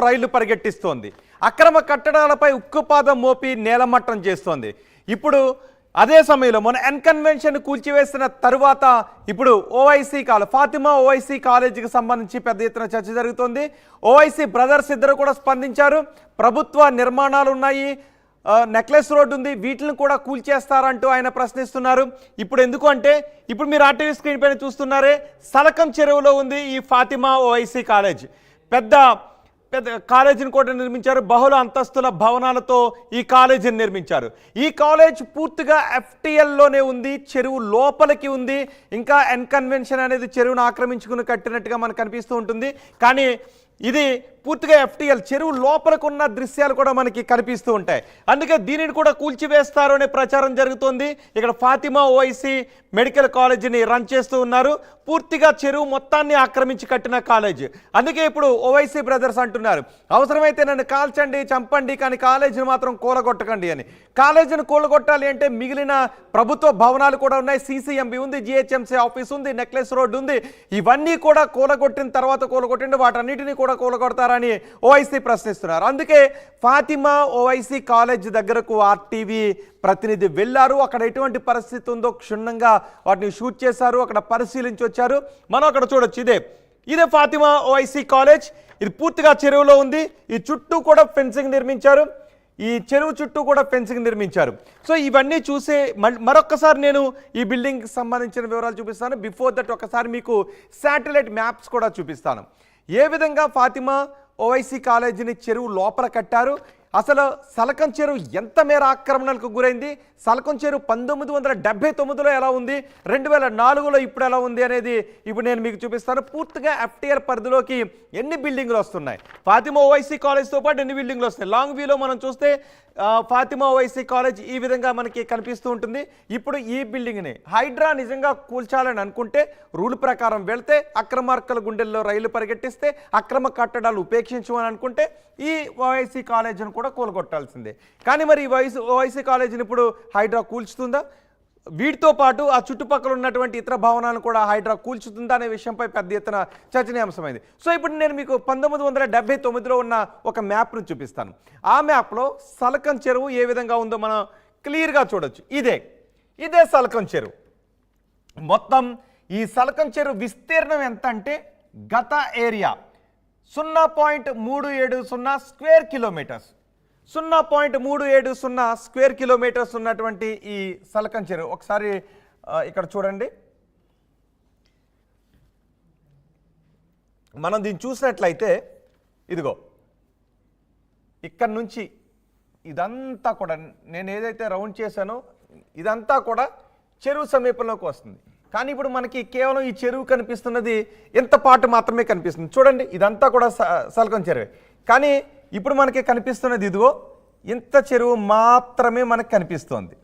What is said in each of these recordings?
రైళ్లు పరిగెట్టిస్తోంది. అక్రమ కట్టడాలపై ఉక్కుపాదం మోపి నేలమట్టం చేస్తోంది. ఇప్పుడు అదే సమయంలో మన ఎన్కన్వెన్షన్ కూల్చివేసిన తరువాత ఇప్పుడు ఫాతిమా ఓవైసీ కాలేజీకి సంబంధించి పెద్ద ఎత్తున చర్చ జరుగుతోంది. ఓవైసీ బ్రదర్స్ ఇద్దరు కూడా స్పందించారు. ప్రభుత్వ నిర్మాణాలు ఉన్నాయి, నెక్లెస్ రోడ్ ఉంది, వీటిని కూడా కూల్చేస్తారంటూ ఆయన ప్రశ్నిస్తున్నారు. ఇప్పుడు ఎందుకు అంటే ఇప్పుడు మీరు ఆర్టీవీ స్క్రీన్ పైన చూస్తున్నారే, సలకం చెరువులో ఉంది ఈ ఫాతిమా ఓవైసీ కాలేజ్. పెద్ద కాలేజీని కూడా నిర్మించారు. బహుళ అంతస్తుల భవనాలతో ఈ కాలేజీని నిర్మించారు. ఈ కాలేజ్ పూర్తిగా ఎఫ్టీఎల్లోనే ఉంది, చెరువు లోపలికి ఉంది. ఇంకా ఎన్కన్వెన్షన్ అనేది చెరువును ఆక్రమించుకుని కట్టినట్టుగా మనకు కనిపిస్తూ ఉంటుంది. కానీ ఇది పూర్తిగా ఎఫ్టీఎల్, చెరువు లోపలకు ఉన్న దృశ్యాలు కూడా మనకి కనిపిస్తూ ఉంటాయి. అందుకే దీనిని కూడా కూల్చివేస్తారు అనే ప్రచారం జరుగుతోంది. ఇక్కడ ఫాతిమా ఓవైసీ మెడికల్ కాలేజీని రన్ చేస్తూ ఉన్నారు. పూర్తిగా చెరువు మొత్తాన్ని ఆక్రమించి కట్టిన కాలేజ్. అందుకే ఇప్పుడు ఓవైసీ బ్రదర్స్ అంటున్నారు, అవసరమైతే నన్ను కాల్చండి, చంపండి, కానీ కాలేజీని మాత్రం కూలగొట్టకండి అని. కాలేజీని కూలగొట్టాలి అంటే మిగిలిన ప్రభుత్వ భవనాలు కూడా ఉన్నాయి, సీసీఎంబీ ఉంది, జిహెచ్ఎంసీ ఆఫీస్ ఉంది, నెక్లెస్ రోడ్ ఉంది. ఇవన్నీ కూడా కూలగొట్టిన తర్వాత కూలగొట్టిండి, వాటన్నిటిని కూడా కూలగొడతారని ఓవైసీ ప్రశ్నిస్తున్నారు. అందుకే ఫాతిమా ఓవైసీ కాలేజ్ దగ్గరకు ఆర్టీవీ ప్రతినిధి వెళ్ళారు. అక్కడ ఎటువంటి పరిస్థితి ఉందో క్షుణ్ణంగా వాటిని షూట్ చేశారు, అక్కడ పరిశీలించి వచ్చారు. మనం అక్కడ చూడొచ్చు, ఇదే ఫాతిమా ఓవైసీ కాలేజ్. ఇది పూర్తిగా చెరువులో ఉంది. ఈ చుట్టూ కూడా ఫెన్సింగ్ నిర్మించారు, ఈ చెరువు చుట్టూ కూడా ఫెన్సింగ్ నిర్మించారు. సో ఇవన్నీ చూసే మరొక్కసారి నేను ఈ బిల్డింగ్కి సంబంధించిన వివరాలు చూపిస్తాను. బిఫోర్ దట్ ఒకసారి మీకు శాటిలైట్ మ్యాప్స్ కూడా చూపిస్తాను. ఏ విధంగా ఫాతిమా ఓవైసీ కాలేజీని చెరువు లోపల కట్టారు, అసలు సలకం చెరువు ఎంత మేర ఆక్రమణలకు గురైంది, సలకం చెరువు 1979లో ఎలా ఉంది, 2004లో ఇప్పుడు ఎలా ఉంది అనేది ఇప్పుడు నేను మీకు చూపిస్తాను. పూర్తిగా ఎఫ్టీఎల్ పరిధిలోకి ఎన్ని బిల్డింగ్లు వస్తున్నాయి, ఫాతిమా ఓవైసీ కాలేజ్తో పాటు ఎన్ని బిల్డింగ్లు వస్తాయి. లాంగ్ వ్యూలో మనం చూస్తే ఫాతిమా ఓవైసీ కాలేజ్ ఈ విధంగా మనకి కనిపిస్తూ ఉంటుంది. ఇప్పుడు ఈ బిల్డింగ్ని హైడ్రా నిజంగా కూల్చాలని అనుకుంటే, రూల్ ప్రకారం వెళ్తే, అక్రమార్కుల గుండెల్లో రైలు పరిగెట్టిస్తే, అక్రమ కట్టడాలు ఉపేక్షించమని అనుకుంటే ఈ ఓవైసీ కాలేజీని కూడా కూలగొట్టాల్సిందే. కానీ మరి ఈ ఓవైసీ కాలేజీని ఇప్పుడు హైడ్రా కూల్చుతుందా, వీటితో పాటు ఆ చుట్టుపక్కల ఉన్నటువంటి ఇతర భవనాలను కూడా హైడ్రా కూల్చుతుందా అనే విషయంపై పెద్ద ఎత్తున చర్చనీయాంశమైంది. సో ఇప్పుడు నేను మీకు 1979లో ఉన్న ఒక మ్యాప్ను చూపిస్తాను. ఆ మ్యాప్లో సలకం చెరువు ఏ విధంగా ఉందో మనం క్లియర్గా చూడొచ్చు. ఇదే సలకం చెరువు. మొత్తం ఈ సలకం చెరువు విస్తీర్ణం ఎంత అంటే గత area 0.370 square kilometres, 0.370 square kilometres ఉన్నటువంటి ఈ సలకం చెరువు. ఒకసారి ఇక్కడ చూడండి, మనం దీన్ని చూసినట్లయితే ఇదిగో ఇక్కడ నుంచి ఇదంతా కూడా నేను ఏదైతే రౌండ్ చేశానో ఇదంతా కూడా చెరువు సమీపంలోకి వస్తుంది. కానీ ఇప్పుడు మనకి కేవలం ఈ చెరువు కనిపిస్తున్నది ఎంత పాటు మాత్రమే కనిపిస్తుంది. చూడండి, ఇదంతా కూడా సలకం చెరువే. కానీ ఇప్పుడు మనకి కనిపిస్తున్నది ఇదిగో ఇంత చెరువు మాత్రమే మనకు కనిపిస్తోంది,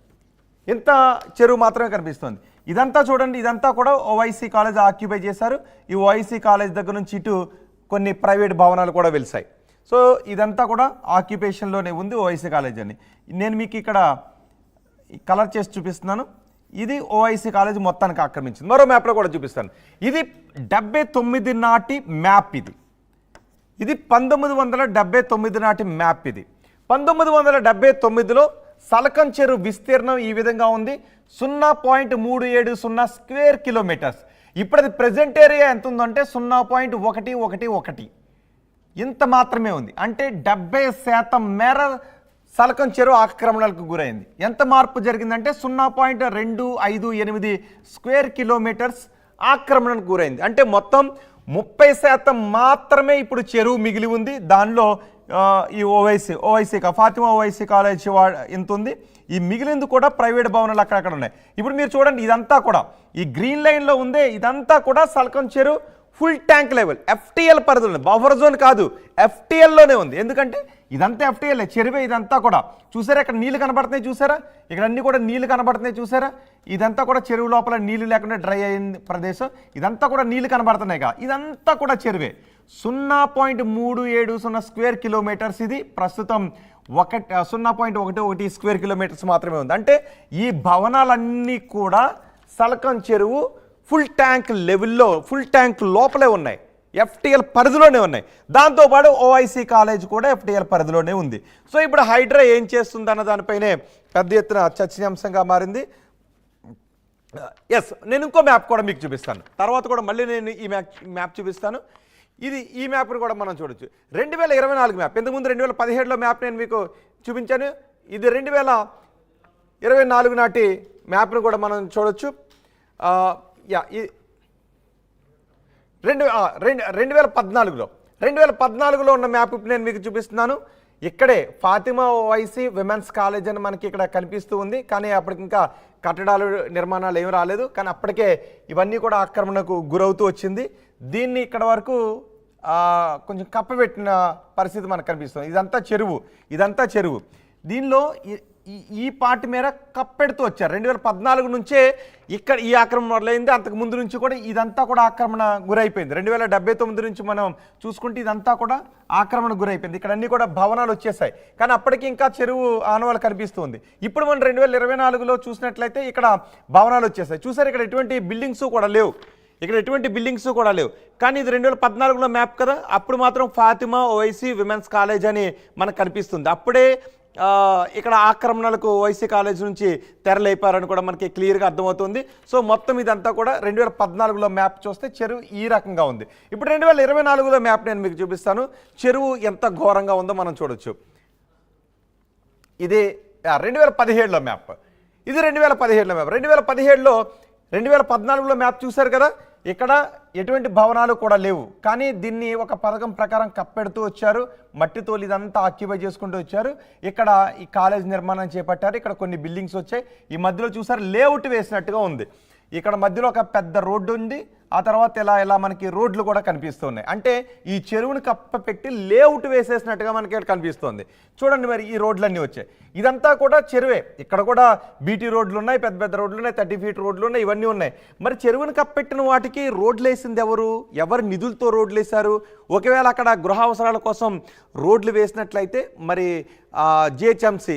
ఇంత చెరువు మాత్రమే కనిపిస్తుంది. ఇదంతా చూడండి, ఇదంతా కూడా ఓవైసీ కాలేజ్ ఆక్యుపై చేశారు. ఈ ఓవైసీ కాలేజ్ దగ్గర నుంచి ఇటు కొన్ని ప్రైవేట్ భవనాలు కూడా వెలిసాయి. సో ఇదంతా కూడా ఆక్యుపేషన్లోనే ఉంది ఓవైసీ కాలేజ్ అని. నేను మీకు ఇక్కడ కలర్ చేసి చూపిస్తున్నాను. ఇది ఓవైసీ కాలేజ్ మొత్తానికి ఆక్రమించింది. మరో మ్యాప్లో కూడా చూపిస్తాను. ఇది 79 నాటి మ్యాప్. ఇది 1979 నాటి మ్యాప్. ఇది 1979లో సలకం చెరువు విస్తీర్ణం ఈ విధంగా ఉంది, 0.370 స్క్వేర్ కిలోమీటర్స్. ఇప్పుడు అది ప్రజెంట్ ఏరియా ఎంత ఉందంటే 0.111, ఇంత మాత్రమే ఉంది. అంటే 70% మేర సలకం చెరువు ఆక్రమణలకు గురైంది. ఎంత మార్పు జరిగిందంటే 0.258 స్క్వేర్ కిలోమీటర్స్ ఆక్రమణకు గురైంది. అంటే మొత్తం 30% మాత్రమే ఇప్పుడు చెరువు మిగిలి ఉంది. దానిలో ఈ ఫాతిమా ఓవైసీ కాలేజ్ ఇంత ఉంది. ఈ మిగిలింది కూడా ప్రైవేట్ భవనాలు అక్కడక్కడ ఉన్నాయి. ఇప్పుడు మీరు చూడండి, ఇదంతా కూడా ఈ గ్రీన్ లైన్లో ఉందే, ఇదంతా కూడా సలకం చెరువు ఫుల్ ట్యాంక్ లెవెల్ ఎఫ్టీఎల్ పరిధిలో, బఫర్ జోన్ కాదు, ఎఫ్టీఎల్లోనే ఉంది. ఎందుకంటే ఇదంతా ఎఫ్టీఎల్ చెరువే. ఇదంతా కూడా చూసారా, ఇక్కడ నీళ్లు కనబడుతున్నాయి చూసారా, ఇక్కడ అన్ని కూడా నీళ్లు కనబడుతున్నాయి చూసారా. ఇదంతా కూడా చెరువు లోపల నీళ్లు లేకుండా డ్రై అయిన ప్రదేశం. ఇదంతా కూడా నీళ్లు కనబడుతున్నాయి కదా, ఇదంతా కూడా చెరువే. 0.370 స్క్వేర్ కిలోమీటర్స్. ఇది ప్రస్తుతం 0.11 స్క్వేర్ కిలోమీటర్స్ మాత్రమే ఉంది. అంటే ఈ భవనాలన్నీ కూడా సలకం చెరువు ఫుల్ ట్యాంక్ లెవెల్లో, ఫుల్ ట్యాంక్ లోపలే ఉన్నాయి. ఎఫ్టీఎల్ పరిధిలోనే ఉన్నాయి. దాంతోపాటు ఓఐసీ కాలేజ్ కూడా ఎఫ్టీఎల్ పరిధిలోనే ఉంది. సో ఇప్పుడు హైడ్రా ఏం చేస్తుంది అన్న దానిపైనే పెద్ద ఎత్తున చర్చనీయాంశంగా మారింది. ఎస్, నేను ఇంకో మ్యాప్ కూడా మీకు చూపిస్తాను, తర్వాత కూడా మళ్ళీ నేను ఈ మ్యాప్ చూపిస్తాను. ఈ మ్యాప్ని కూడా మనం చూడొచ్చు. 2024 మ్యాప్. ఇంతకుముందు 2017లో మ్యాప్ నేను మీకు చూపించాను. ఇది 2024 నాటి మ్యాప్ను కూడా మనం చూడొచ్చు. 2014లో ఉన్న మ్యాప్ నేను మీకు చూపిస్తున్నాను. ఇక్కడే ఫాతిమా ఓవైసీ విమెన్స్ కాలేజ్ అని మనకి ఇక్కడ కనిపిస్తూ ఉంది. కానీ అప్పటికి ఇంకా కట్టడాలు నిర్మాణాలు ఏమి రాలేదు. కానీ అప్పటికే ఇవన్నీ కూడా ఆక్రమణకు గురవుతూ వచ్చింది. దీన్ని ఇక్కడ వరకు కొంచెం కప్పబెట్టిన పరిస్థితి మనకు కనిపిస్తుంది. ఇదంతా చెరువు. దీనిలో ఈ పార్టీ మేర కప్పెడుతూ వచ్చారు. 2014 నుంచే ఇక్కడ ఈ ఆక్రమణ మొదలైంది. అంతకు ముందు నుంచి కూడా ఇదంతా కూడా ఆక్రమణ గురైపోయింది. 2079 నుంచి మనం చూసుకుంటే ఇదంతా కూడా ఆక్రమణ గురైపోయింది. ఇక్కడ అన్ని కూడా భవనాలు వచ్చేసాయి. కానీ అప్పటికి ఇంకా చెరువు ఆనవాళ్ళు కనిపిస్తుంది. ఇప్పుడు మనం 2024లో చూసినట్లయితే ఇక్కడ భవనాలు వచ్చేసాయి. చూసారు, ఇక్కడ ఎటువంటి బిల్డింగ్స్ కూడా లేవు. కానీ ఇది 2014లో మ్యాప్ కదా. అప్పుడు మాత్రం ఫాతిమా ఓవైసీ విమెన్స్ కాలేజ్ అని మనకు కనిపిస్తుంది. అప్పుడే ఇక్కడ ఆక్రమణలకు ఓవైసీ కాలేజ్ నుంచి తెరలేపారని కూడా మనకి క్లియర్గా అర్థమవుతుంది. సో మొత్తం ఇదంతా కూడా 2014లో మ్యాప్ చూస్తే చెరువు ఈ రకంగా ఉంది. ఇప్పుడు 2024లో మ్యాప్ నేను మీకు చూపిస్తాను. చెరువు ఎంత ఘోరంగా ఉందో మనం చూడొచ్చు. ఇది 2017లో మ్యాప్. ఇది 2017లో మ్యాప్. 2014లో మ్యాప్ చూశారు కదా. ఇక్కడ ఎటువంటి భవనాలు కూడా లేవు. కానీ దీన్ని ఒక పథకం ప్రకారం కప్పెడుతూ వచ్చారు. మట్టితోలు ఇదంతా ఆక్యుపై చేసుకుంటూ వచ్చారు. ఇక్కడ ఈ కాలేజ్ నిర్మాణం చేపట్టారు. ఇక్కడ కొన్ని బిల్డింగ్స్ వచ్చాయి. ఈ మధ్యలో చూసారు, లేఅవుట్ వేసినట్టుగా ఉంది. ఇక్కడ మధ్యలో ఒక పెద్ద రోడ్డు ఉంది. ఆ తర్వాత ఇలా మనకి రోడ్లు కూడా కనిపిస్తున్నాయి. అంటే ఈ చెరువుని కప్పపెట్టి లేఅవుట్ వేసేసినట్టుగా మనకి ఇక్కడ కనిపిస్తుంది. చూడండి, మరి ఈ రోడ్లన్నీ వచ్చాయి. ఇదంతా కూడా చెరువే. ఇక్కడ కూడా బీటీ రోడ్లు ఉన్నాయి, పెద్ద పెద్ద రోడ్లు ఉన్నాయి, 30 ఫీట్ రోడ్లు ఉన్నాయి, ఇవన్నీ ఉన్నాయి. మరి చెరువుని కప్పెట్టిన వాటికి రోడ్లు వేసింది ఎవరు నిధులతో రోడ్లు వేశారు? ఒకవేళ అక్కడ గృహ అవసరాల కోసం రోడ్లు వేసినట్లయితే మరి జిహెచ్ఎంసీ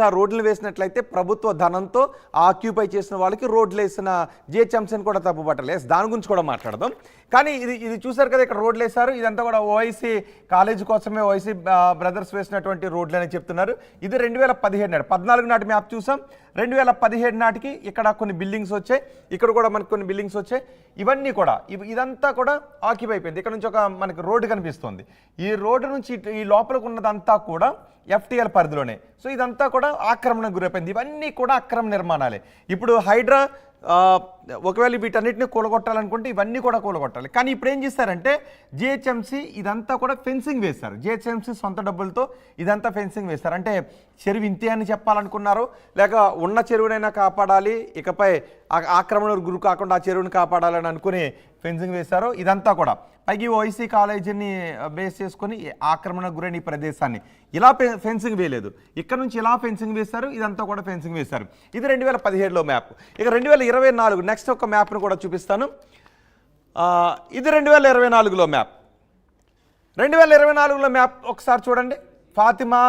ఆ రోడ్లు వేసినట్లయితే ప్రభుత్వ ధనంతో ఆక్యుపై చేసిన వాళ్ళకి రోడ్లు వేసిన జిహెచ్ఎంసీని కూడా తప్పుపట్టలేదు. దాని గురించి కూడా మాట్లాడదాం. కానీ ఇది చూసారు కదా, ఇక్కడ రోడ్లు వేశారు. ఇదంతా కూడా ఓవైసీ కాలేజ్ కోసమే ఓవైసీ బ్రదర్స్ వేసినటువంటి రోడ్లు అని చెప్తున్నారు. ఇది 2017 నాటి. 14 నాటి మ్యాప్ చూసాం. 2017 నాటికి ఇక్కడ కొన్ని బిల్డింగ్స్ వచ్చాయి. ఇక్కడ కూడా మనకు కొన్ని బిల్డింగ్స్ వచ్చాయి. ఇవన్నీ కూడా ఇదంతా కూడా ఆక్యుపై అయిపోయింది. ఇక్కడ నుంచి ఒక మనకి రోడ్డు కనిపిస్తుంది. ఈ రోడ్డు నుంచి ఈ లోపలికి ఉన్నదంతా కూడా ఎఫ్టీఎల్ పరిధిలోనే. సో ఇదంతా కూడా ఆక్రమణ గురైపోయింది. ఇవన్నీ కూడా అక్రమ నిర్మాణాలే. ఇప్పుడు హైడ్రా ఒకవేళ వీటన్నిటిని కూలగొట్టాలనుకుంటే ఇవన్నీ కూడా కూలగొట్టాలి. కానీ ఇప్పుడు ఏం చేస్తారంటే జిహెచ్ఎంసీ ఇదంతా కూడా ఫెన్సింగ్ వేశారు. జిహెచ్ఎంసీ సొంత డబ్బులతో ఇదంతా ఫెన్సింగ్ వేశారు. అంటే చెరువు ఇంతే అని చెప్పాలనుకున్నారు, లేక ఉన్న చెరువునైనా కాపాడాలి, ఇకపై ఆక్రమణ గురి కాకుండా ఆ చెరువుని కాపాడాలని అనుకుని ఫెన్సింగ్ వేశారు. ఇదంతా కూడా పైకి ఓఐసీ కాలేజీని బేస్ చేసుకుని ఆక్రమణ గురైన ఈ ప్రదేశాన్ని ఇలా ఫెన్సింగ్ వేయలేదు. ఇక్కడ నుంచి ఇలా ఫెన్సింగ్ వేశారు. ఇదంతా కూడా ఫెన్సింగ్ వేశారు. ఇది 2017లో మ్యాప్. ఇక 2024 నెక్స్ట్ ఒక మ్యాప్ను కూడా చూపిస్తాను. ఇది 2024లో మ్యాప్. 2024లో మ్యాప్ ఒకసారి చూడండి. ఫాతిమా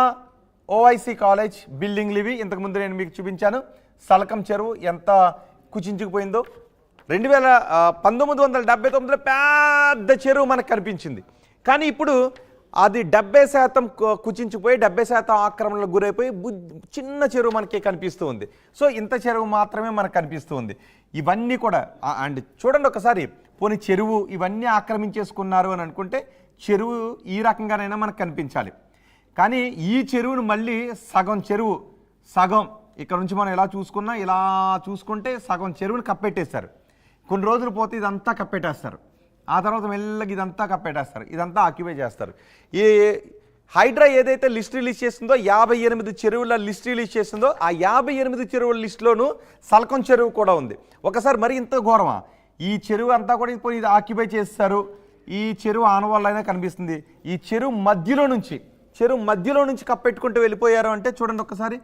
ఓవైసీ కాలేజ్ బిల్డింగ్లు ఇవి. ఇంతకుముందు నేను మీకు చూపించాను. సలకం చెరువు ఎంత కుచించుకుపోయిందో. 1979లో పెద్ద చెరువు మనకు కనిపించింది. కానీ ఇప్పుడు అది 70% కుచించిపోయి 70% ఆక్రమణలకు గురైపోయి చిన్న చెరువు మనకి కనిపిస్తూ ఉంది. సో ఇంత చెరువు మాత్రమే మనకు కనిపిస్తూ ఉంది. ఇవన్నీ కూడా అండ్ చూడండి ఒకసారి, పోనీ చెరువు ఇవన్నీ ఆక్రమించేసుకున్నారు అని అనుకుంటే చెరువు ఈ రకంగానైనా మనకు కనిపించాలి. కానీ ఈ చెరువును మళ్ళీ సగం ఇక్కడ నుంచి మనం ఇలా చూసుకుంటే సగం చెరువుని కప్పెట్టేస్తారు. కొన్ని రోజులు పోతే ఇదంతా కప్పెట్టేస్తారు. ఆ తర్వాత మెల్లగా ఇదంతా కప్పెట్టేస్తారు. ఇదంతా ఆక్యుపై చేస్తారు. ఈ హైడ్రా ఏదైతే లిస్ట్ రిలీజ్ చేస్తుందో 58 చెరువుల లిస్ట్ రిలీజ్ చేస్తుందో ఆ 58 చెరువుల లిస్టులోనూ సల్కం చెరువు కూడా ఉంది. ఒకసారి మరి ఇంత ఘోరమా? ఈ చెరువు అంతా కూడా ఇప్పుడు ఇది ఆక్యుపై చేస్తారు. ఈ చెరువు ఆనవాళ్ళైనా కనిపిస్తుంది. ఈ చెరువు మధ్యలో నుంచి కప్పెట్టుకుంటూ వెళ్ళిపోయారు అంటే చూడండి ఒకసారి,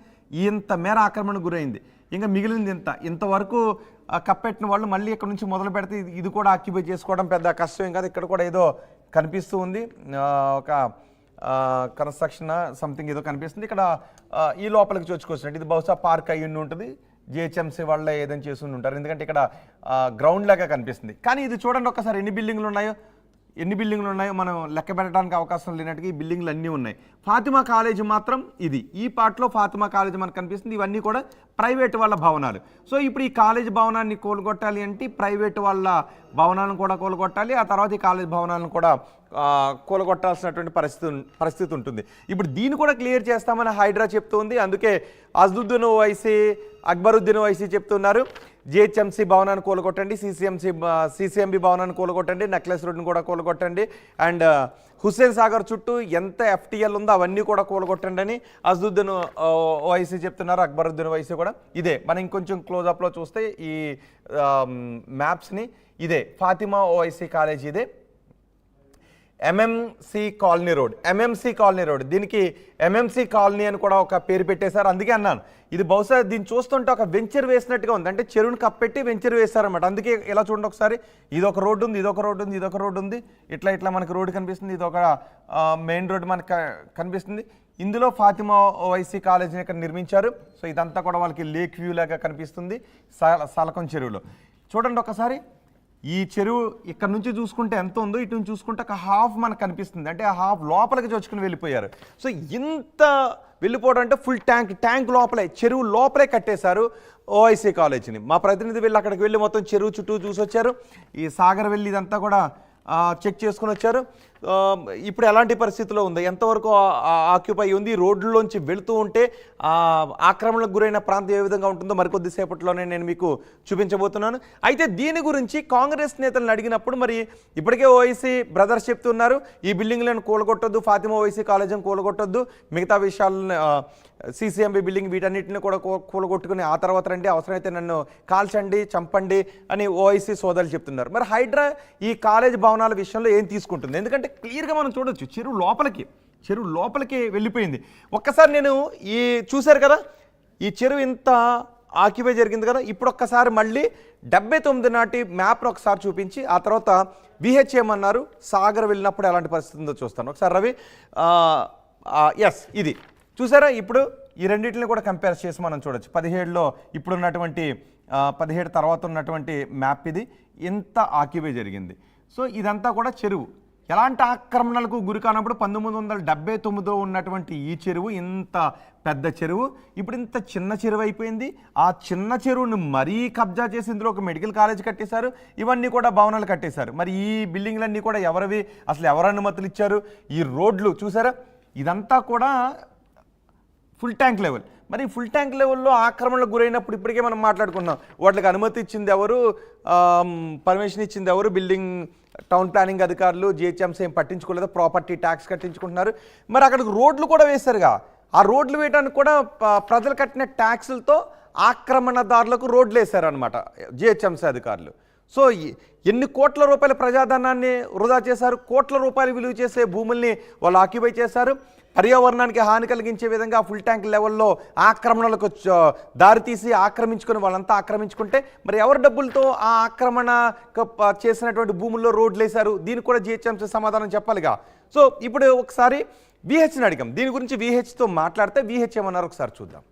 ఇంత మేర ఆక్రమణ గురైంది. ఇంకా మిగిలింది ఇంతవరకు కప్పెట్టిన వాళ్ళు మళ్ళీ ఇక్కడ నుంచి మొదలు పెడితే ఇది కూడా ఆక్యుపై చేసుకోవడం పెద్ద కష్టం కాదు. ఇక్కడ కూడా ఏదో కనిపిస్తూ ఉంది, ఒక కన్స్ట్రక్షన్ సంథింగ్ ఏదో కనిపిస్తుంది. ఇక్కడ ఈ లోపలికి చొచ్చుకొచ్చినట్టు ఇది బహుశా పార్క్ అయ్యి ఉంటుంది. జిహెచ్ఎంసీ వాళ్ళే ఏదైనా చేసి ఉంటారు, ఎందుకంటే ఇక్కడ గ్రౌండ్ లాగా కనిపిస్తుంది. కానీ ఇది చూడండి ఒకసారి ఎన్ని బిల్డింగ్లు ఉన్నాయో. ఎన్ని బిల్డింగ్లు ఉన్నాయో మనం లెక్క పెట్టడానికి అవకాశం లేనట్టుగా ఈ బిల్డింగ్లు అన్నీ ఉన్నాయి. ఫాతిమా కాలేజీ మాత్రం ఇది, ఈ పార్ట్లో ఫాతిమా కాలేజీ మనకు కనిపిస్తుంది. ఇవన్నీ కూడా ప్రైవేట్ వాళ్ళ భవనాలు. సో ఇప్పుడు ఈ కాలేజీ భవనాన్ని కూలగొట్టాలి అంటే ప్రైవేట్ వాళ్ళ భవనాలను కూడా కూలగొట్టాలి, ఆ తర్వాత ఈ కాలేజీ భవనాలను కూడా కూలగొట్టాల్సినటువంటి పరిస్థితి ఉంటుంది. ఇప్పుడు దీన్ని కూడా క్లియర్ చేస్తామని హైడ్రా చెప్తుంది. అందుకే అజదుద్దీన్ ఓవైసీ, అక్బరుద్దీన్ ఓవైసీ చెప్తున్నారు జిహెచ్ఎంసీ భవనాన్ని కూలగొట్టండి, సిసిఎంబి భవనాన్ని కూలగొట్టండి, నెక్లెస్ రోడ్ని కూడా కూలగొట్టండి, అండ్ హుస్సేన్ సాగర్ చుట్టూ ఎంత ఎఫ్టీఎల్ ఉందో అవన్నీ కూడా కూలగొట్టండి అని అజదుద్దీన్ ఓవైసీ చెప్తున్నారు. అక్బరుద్దీన్ ఓవైసీ కూడా ఇదే. మనం ఇంకొంచెం క్లోజప్లో చూస్తే ఈ మ్యాప్స్ని, ఇదే ఫాతిమా ఓవైసీ కాలేజ్, ఇదే ఎంఎంసి కాలనీ రోడ్. దీనికి ఎంఎంసి కాలనీ అని కూడా ఒక పేరు పెట్టేశారు. అందుకే అన్నాను ఇది బహుశా దీన్ని చూస్తుంటే ఒక వెంచర్ వేసినట్టుగా ఉంది, అంటే చెరువుని కప్పెట్టి వెంచర్ వేశారన్నమాట. అందుకే ఇలా చూడండి ఒకసారి, ఇదొక రోడ్డు ఉంది, ఇదొక రోడ్డు ఉంది, ఇట్లా మనకి రోడ్డు కనిపిస్తుంది, ఇదొక మెయిన్ రోడ్డు మనకు కనిపిస్తుంది. ఇందులో ఫాతిమా ఓవైసీ కాలేజీని ఇక్కడ నిర్మించారు. సో ఇదంతా కూడా వాళ్ళకి లేక్ వ్యూ లాగా కనిపిస్తుంది సాలకం చెరువులో. చూడండి ఒకసారి, ఈ చెరువు ఇక్కడ నుంచి చూసుకుంటే ఎంత ఉందో, ఇటు నుంచి చూసుకుంటే ఒక హాఫ్ మనకు కనిపిస్తుంది, అంటే ఆ హాఫ్ లోపలికి చొచ్చుకుని వెళ్ళిపోయారు. సో ఇంత వెళ్ళిపోవడం అంటే ఫుల్ ట్యాంక్ లోపలే, చెరువు లోపలే కట్టేశారు ఓవైసీ కాలేజీని. మా ప్రతినిధి వెళ్ళి అక్కడికి వెళ్ళి మొత్తం చెరువు చుట్టూ చూసి వచ్చారు. ఈ సాగర్ వెళ్ళి ఇదంతా కూడా చెక్ చేసుకుని వచ్చారు. ఇప్పుడు ఎలాంటి పరిస్థితిలో ఉంది, ఎంతవరకు ఆక్యుపై ఉంది, రోడ్లలోంచి వెళుతూ ఉంటే ఆక్రమణకు గురైన ప్రాంతం ఏ విధంగా ఉంటుందో మరికొద్దిసేపట్లోనే నేను మీకు చూపించబోతున్నాను. అయితే దీని గురించి కాంగ్రెస్ నేతలను అడిగినప్పుడు మరి ఇప్పటికే ఓవైసీ బ్రదర్స్ చెప్తున్నారు ఈ బిల్డింగ్లను కూలగొట్టొద్దు, ఫాతిమా ఓవైసీ కాలేజీని కూలగొట్టొద్దు, మిగతా విషయాలను సిసిఎంబి బిల్డింగ్ వీటన్నిటిని కూడా కూలగొట్టుకుని ఆ తర్వాత రండి, అవసరమైతే నన్ను కాల్చండి, చంపండి అని ఓవైసీ సోదరులు చెప్తున్నారు. మరి హైడ్రా ఈ కాలేజ్ భవనాల విషయంలో ఏం తీసుకుంటుంది? ఎందుకంటే క్లియర్గా మనం చూడొచ్చు చెరువు లోపలికి వెళ్ళిపోయింది. ఒక్కసారి నేను ఈ చూశారు కదా, ఈ చెరువు ఇంత ఆక్యుపై జరిగింది కదా, ఇప్పుడు ఒక్కసారి మళ్ళీ 79 నాటి మ్యాప్ను ఒకసారి చూపించి ఆ తర్వాత విహెచ్ ఏమన్నారు, సాగర్ వెళ్ళినప్పుడు ఎలాంటి పరిస్థితి ఉందో చూస్తాను. ఒకసారి రవి, ఎస్ ఇది చూసారా, ఇప్పుడు ఈ రెండింటిని కూడా కంపేర్ చేసి మనం చూడొచ్చు. 17లో ఇప్పుడున్నటువంటి 17 తర్వాత ఉన్నటువంటి మ్యాప్ ఇది, ఇంత ఆక్యుపై జరిగింది. సో ఇదంతా కూడా చెరువు, ఎలాంటి ఆక్రమణలకు గురి కానప్పుడు 1979లో ఉన్నటువంటి ఈ చెరువు ఇంత పెద్ద చెరువు ఇప్పుడు ఇంత చిన్న చెరువు అయిపోయింది. ఆ చిన్న చెరువును మరీ కబ్జా చేసి ఇందులో ఒక మెడికల్ కాలేజ్ కట్టేశారు, ఇవన్నీ కూడా భవనాలు కట్టేశారు. మరి ఈ బిల్డింగ్లన్నీ కూడా ఎవరివి, అసలు ఎవరు అనుమతులు ఇచ్చారు? ఈ రోడ్లు చూసారా, ఇదంతా కూడా ఫుల్ ట్యాంక్ లెవెల్. మరి ఫుల్ ట్యాంక్ లెవెల్లో ఆక్రమణలకు గురైనప్పుడు ఇప్పటికే మనం మాట్లాడుకున్నాం, వాటికి అనుమతి ఇచ్చింది ఎవరు, పర్మిషన్ ఇచ్చింది ఎవరు, బిల్డింగ్ టౌన్ ప్లానింగ్ అధికారులు, జిహెచ్ఎంసీ ఏం పట్టించుకోలేదు, ప్రాపర్టీ ట్యాక్స్ కట్టించుకుంటున్నారు. మరి అక్కడికి రోడ్లు కూడా వేశారుగా, ఆ రోడ్లు వేయడానికి కూడా ప్రజలు కట్టిన ట్యాక్సులతో ఆక్రమణదారులకు రోడ్లు వేశారనమాట జిహెచ్ఎంసీ అధికారులు. సో ఎన్ని కోట్ల రూపాయల ప్రజాధనాన్ని వృధా చేశారు, కోట్ల రూపాయలు విలువ చేసే భూముల్ని వాళ్ళు ఆక్యుపై చేశారు. పర్యావరణానికి హాని కలిగించే విధంగా ఫుల్ ట్యాంక్ లెవెల్లో ఆక్రమణలకు దారితీసి ఆక్రమించుకొని వాళ్ళంతా ఆక్రమించుకుంటే మరి ఎవరి డబ్బులతో ఆ ఆక్రమణ చేసినటువంటి భూముల్లో రోడ్లు వేశారు? దీనికి కూడా జిహెచ్ఎంసీ సమాధానం చెప్పాలిగా. సో ఇప్పుడు ఒకసారి విహెచ్ని అడిగాం, దీని గురించి విహెచ్తో మాట్లాడితే విహెచ్ ఏమన్నారు ఒకసారి చూద్దాం.